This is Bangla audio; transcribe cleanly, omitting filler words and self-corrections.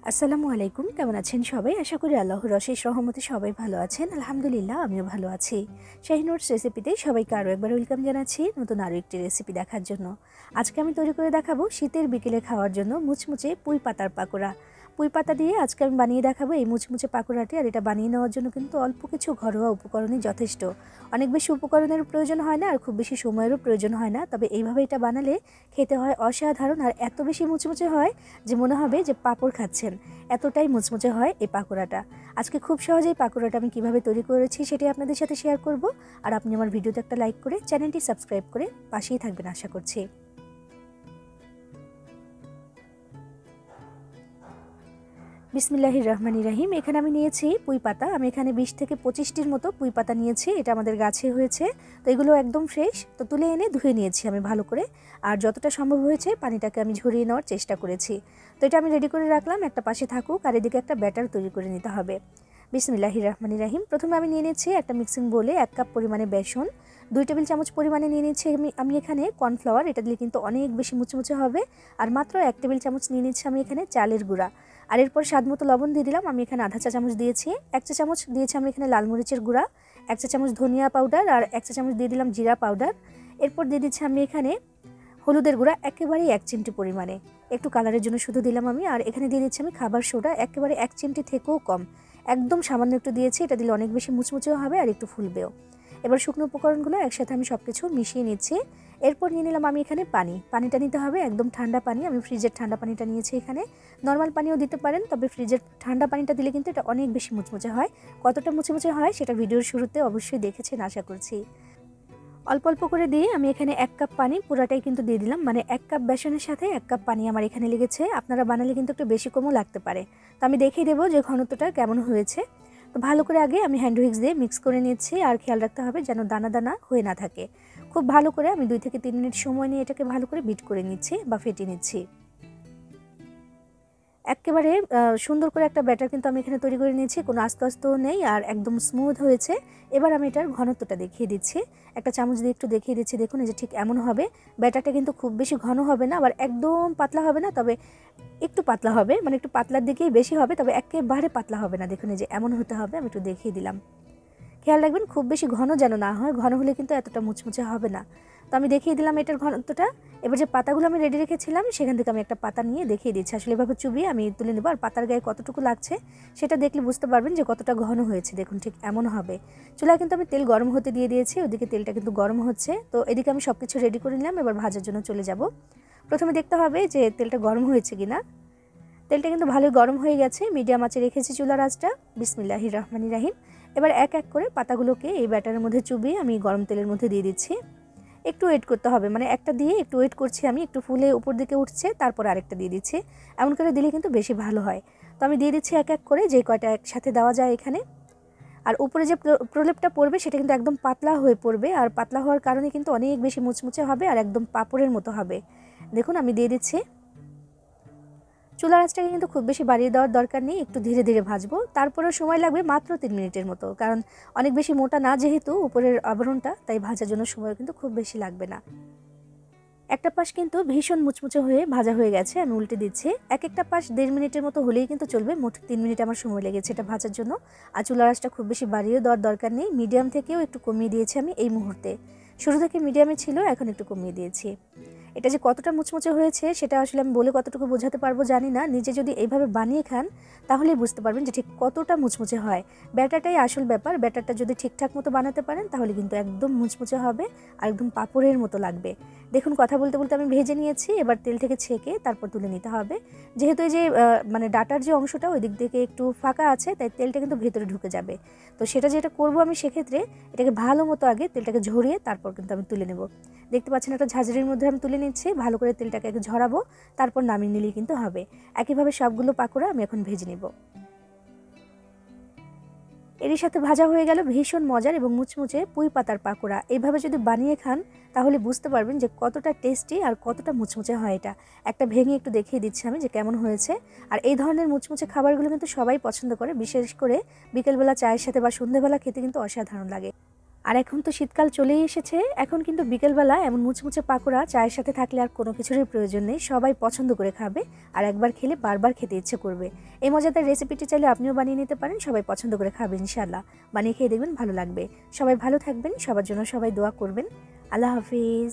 আসসালামু আলাইকুম, কেমন আছেন সবাই? আশা করি আল্লাহর অশেষ রহমতে সবাই ভালো আছেন। আলহামদুলিল্লাহ, আমিও ভালো আছি। শাহিনুরস রেসিপিতে সবাইকে আরও একবার ওয়েলকাম জানাচ্ছি নতুন আরও একটি রেসিপি দেখার জন্য। আজকে আমি তৈরি করে দেখাবো শীতের বিকেলে খাওয়ার জন্য মুচমুচে পুঁই পাতার পাকোড়া। পুঁই পাতা দিয়ে আজকে আমি বানিয়ে দেখাবো এই মুচমুচে পাকোড়াটি। আর এটা বানিয়ে নেওয়ার জন্য কিন্তু অল্প কিছু ঘরোয়া উপকরণই যথেষ্ট। অনেক বেশি উপকরণের প্রয়োজন হয় না আর খুব বেশি সময়েরও প্রয়োজন হয় না, তবে এইভাবে এটা বানালে খেতে হয় অসাধারণ। আর এত বেশি মুচমুচে হয় যে মনে হবে যে পাঁপড় খাচ্ছেন, এতটাই মুচমুচে হয় এই পাকোড়াটা। আজকে খুব সহজেই পাকোড়াটা আমি কিভাবে তৈরি করেছি সেটি আপনাদের সাথে শেয়ার করব। আর আপনি আমার ভিডিওতে একটা লাইক করে চ্যানেলটি সাবস্ক্রাইব করে পাশেই থাকবেন আশা করছি। বিসমিল্লাহির রহমানির রহিম। এখানে আমি নিয়েছি পুঁই পাতা। আমি এখানে 20 থেকে 25টির মতো পুঁই পাতা নিয়েছি। এটা আমাদের গাছে হয়েছে, তো এগুলো একদম ফ্রেশ। তো তুলে এনে ধুয়ে নিয়েছি আমি ভালো করে, আর যতটা সম্ভব হয়েছে পানিটাকে আমি ঝরিয়ে নেওয়ার চেষ্টা করেছি। তো এটা আমি রেডি করে রাখলাম, একটা পাশে থাকুক। আর এদিকে একটা ব্যাটার তৈরি করে নিতে হবে। বিসমিল্লাহির রহমানির রহিম। প্রথমে আমি নিয়ে নিচ্ছি একটা মিক্সিং বোলে 1 কাপ পরিমাণে বেসন, 2 টেবিল চামচ পরিমাণে নিয়ে নিচ্ছি আমি এখানে কর্নফ্লাওয়ার। এটা দিলে কিন্তু অনেক বেশি মুচমুচে হবে। আর মাত্র 1 টেবিল চামচ নিয়ে নিচ্ছি আমি এখানে চালের গুঁড়া। আর এরপর স্বাদ মতো লবণ দিয়ে দিলাম। আমি এখানে আধা চা চামচ দিয়েছি। 1 চা চামচ দিয়েছি আমি এখানে লাল মরিচের গুঁড়া, 1 চা চামচ ধনিয়া পাউডার, আর 1 চা চামচ দিয়ে দিলাম জিরা পাউডার। এরপর দিয়ে দিচ্ছি আমি এখানে হলুদের গুঁড়া একেবারেই 1 চিমটি পরিমাণে, একটু কালারের জন্য শুধু দিলাম আমি। আর এখানে দিয়ে দিচ্ছি আমি খাবার সোডা, একেবারে 1 চিমটি থেকেও কম, একদম সামান্য একটু দিয়েছি। এটা দিলে অনেক বেশি মুচমুচেও হবে আর একটু ফুলবেও। এবার শুকনো উপকরণগুলো একসাথে আমি সব কিছু মিশিয়ে নিচ্ছি। এরপর নিয়ে নিলাম আমি এখানে পানিটা নিতে হবে একদম ঠান্ডা পানি। আমি ফ্রিজের ঠান্ডা পানিটা নিয়েছি এখানে। নর্মাল পানিও দিতে পারেন, তবে ফ্রিজের ঠান্ডা পানিটা দিলে কিন্তু এটা অনেক বেশি মুচমুচে হয়। কতটা মুচমুচে হয় সেটা ভিডিওর শুরুতে অবশ্যই দেখেছেন আশা করছি। অল্প অল্প করে দিয়ে আমি এখানে 1 কাপ পানি পুরাটাই কিন্তু দিয়ে দিলাম, মানে 1 কাপ বেসনের সাথে 1 কাপ পানি আমার এখানে লেগেছে। আপনারা বানালে কিন্তু একটু বেশি কমও লাগতে পারে। তো আমি দেখিয়ে দেবো যে ঘনত্বটা কেমন হয়েছে। তো ভালো করে আগে আমি হ্যান্ড উইক্স দিয়ে মিক্স করে নিচ্ছি। আর খেয়াল রাখতে হবে যেন দানা দানা হয়ে না থাকে। খুব ভালো করে আমি 2 থেকে 3 মিনিট সময় নিয়ে এটাকে ভালো করে বিট করে নিচ্ছি বা ফেটিয়ে নিচ্ছি। একেবারে সুন্দর করে একটা ব্যাটার কিন্তু আমি এখানে তৈরি করে নিয়েছি, কোনো আস্তে আস্তেও নেই, আর একদম স্মুথ হয়েছে। এবার আমি এটার ঘনত্বটা দেখিয়ে দিচ্ছি, একটা চামচ দিয়ে একটু দেখিয়ে দিচ্ছি। দেখুন এই যে ঠিক এমন হবে। ব্যাটারটা কিন্তু খুব বেশি ঘন হবে না, আবার একদম পাতলা হবে না, তবে একটু পাতলা হবে, মানে একটু পাতলার দিকেই বেশি হবে, তবে একেবারে পাতলা হবে না। দেখুন এই যে এমন হতে হবে। আমি একটু দেখিয়ে দিলাম, খেয়াল রাখবেন খুব বেশি ঘন যেন না হয়, ঘন হলে কিন্তু এতটা মুচমুচে হবে না। তো আমি দেখিয়ে দিলাম এটার ঘনত্বটা। এবার যে পাতাগুলো আমি রেডি রেখেছিলাম সেখান থেকে আমি একটা পাতা নিয়ে দেখিয়ে দিচ্ছি। আসলে এভাবে চুবিয়ে আমি তুলে নেব, আর পাতার গায়ে কতটুকু লাগছে সেটা দেখলে বুঝতে পারবেন যে কতটা ঘন হয়েছে। দেখুন ঠিক এমন হবে। চুলায় কিন্তু আমি তেল গরম হতে দিয়ে দিয়েছি, ওদিকে তেলটা কিন্তু গরম হচ্ছে। তো এদিকে আমি সব কিছু রেডি করে নিলাম, এবার ভাজার জন্য চলে যাব। প্রথমে দেখতে হবে যে তেলটা গরম হয়েছে কিনা। তেলটা কিন্তু ভালোই গরম হয়ে গেছে, মিডিয়াম আঁচে রেখেছি চুলার আঁচটা। বিসমিল্লাহির রহমানির রহিম। এবার এক এক করে পাতাগুলোকে এই ব্যাটারের মধ্যে চুবিয়ে আমি গরম তেলের মধ্যে দিয়ে দিচ্ছি। একটু ওয়েট করতে হবে, মানে একটা দিয়ে একটু ওয়েট করছি আমি, একটু ফুলে উপর দিকে উঠছে, তারপর আরেকটা দিয়ে দিচ্ছি। এমন করে দিলে কিন্তু বেশি ভালো হয়। তো আমি দিয়ে দিচ্ছি এক এক করে, যে কয়টা একসাথে দেওয়া যায় এখানে। আর উপরে যে প্রলেপটা পড়বে সেটা কিন্তু একদম পাতলা হয়ে পড়বে, আর পাতলা হওয়ার কারণে কিন্তু অনেক বেশি মুচমুচে হবে আর একদম পাঁপড়ের মতো হবে। দেখুন আমি দিয়ে দিচ্ছি। চুলার আঁচটাকে কিন্তু খুব বেশি বাড়িয়ে দেওয়ার দরকার নেই, একটু ধীরে ধীরে ভাজবো। তারপরেও সময় লাগবে মাত্র 3 মিনিটের মতো, কারণ অনেক বেশি মোটা না যেহেতু উপরের আবরণটা, তাই ভাজার জন্য সময় কিন্তু খুব বেশি লাগবে না। একটা পাশ কিন্তু ভীষণ মুচমুচে হয়ে ভাজা হয়ে গেছে, আমি উল্টে দিচ্ছি। এক একটা পাশ 1.5 মিনিটের মতো হলেই কিন্তু চলবে, মোট 3 মিনিট আমার সময় লেগেছে এটা ভাজার জন্য। আর চুলার আঁচটা খুব বেশি বাড়িয়ে দেওয়ার দরকার নেই, মিডিয়াম থেকেও একটু কমিয়ে দিয়েছি আমি এই মুহূর্তে। শুরু থেকে মিডিয়ামে ছিল, এখন একটু কমিয়ে দিয়েছি। এটা যে কতটা মুচমুচে হয়েছে সেটা আসলে আমি বলে কতটুকু বোঝাতে পারবো জানি না। নিজে যদি এইভাবে বানিয়ে খান তাহলেই বুঝতে পারবেন যে ঠিক কতটা মুচমুচে হয়। ব্যাটারটাই আসল ব্যাপার, ব্যাটারটা যদি ঠিকঠাক মতো বানাতে পারেন তাহলে কিন্তু একদম মুচমুচে হবে আর একদম পাঁপড়ের মতো লাগবে। দেখুন কথা বলতে বলতে আমি ভেজে নিয়েছি, এবার তেল থেকে ছেঁকে তারপর তুলে নিতে হবে। যেহেতু এই যে মানে ডাটার যে অংশটা ওই দিক থেকে একটু ফাঁকা আছে, তাই তেলটা কিন্তু ভেতরে ঢুকে যাবে। তো সেটা যেটা করবো আমি সেক্ষেত্রে এটাকে ভালো মতো আগে তেলটাকে ঝরিয়ে তারপর কিন্তু আমি তুলে নেব। দেখতে পাচ্ছেন একটা ঝাঁঝরির মধ্যে আমি তুলে নিচ্ছি, ভালো করে তেলটাকে আগে ঝরাবো, তারপর নামিয়ে নিলেই কিন্তু হবে। একইভাবে সবগুলো পাকোড়া আমি এখন ভেজে নেব। এরই সাথে ভাজা হয়ে গেল ভীষণ মজার এবং মুচমুচে পুঁই পাতার পাকোড়া। এইভাবে যদি বানিয়ে খান তাহলে বুঝতে পারবেন যে কতটা টেস্টি আর কতটা মুচমুচে হয় এটা। একটা ভেঙে একটু দেখিয়ে দিচ্ছি আমি যে কেমন হয়েছে। আর এই ধরনের মুচমুচে খাবারগুলো কিন্তু সবাই পছন্দ করে, বিশেষ করে বিকেলবেলা চায়ের সাথে বা সন্ধ্যেবেলা খেতে কিন্তু অসাধারণ লাগে। আর এখন তো শীতকাল চলেই এসেছে। এখন কিন্তু বিকেলবেলা এমন মুচমুচে পাকোড়া চায়ের সাথে থাকলে আর কোনো কিছুরই প্রয়োজন নেই। সবাই পছন্দ করে খাবে আর একবার খেলে বারবার খেতে ইচ্ছে করবে। এই মজাদার রেসিপিটি চাইলে আপনিও বানিয়ে নিতে পারেন। সবাই পছন্দ করে খাবে ইনশাআল্লাহ। বানিয়ে খেয়ে দেখবেন ভালো লাগবে। সবাই ভালো থাকবেন, সবার জন্য সবাই দোয়া করবেন। আল্লাহ হাফিজ।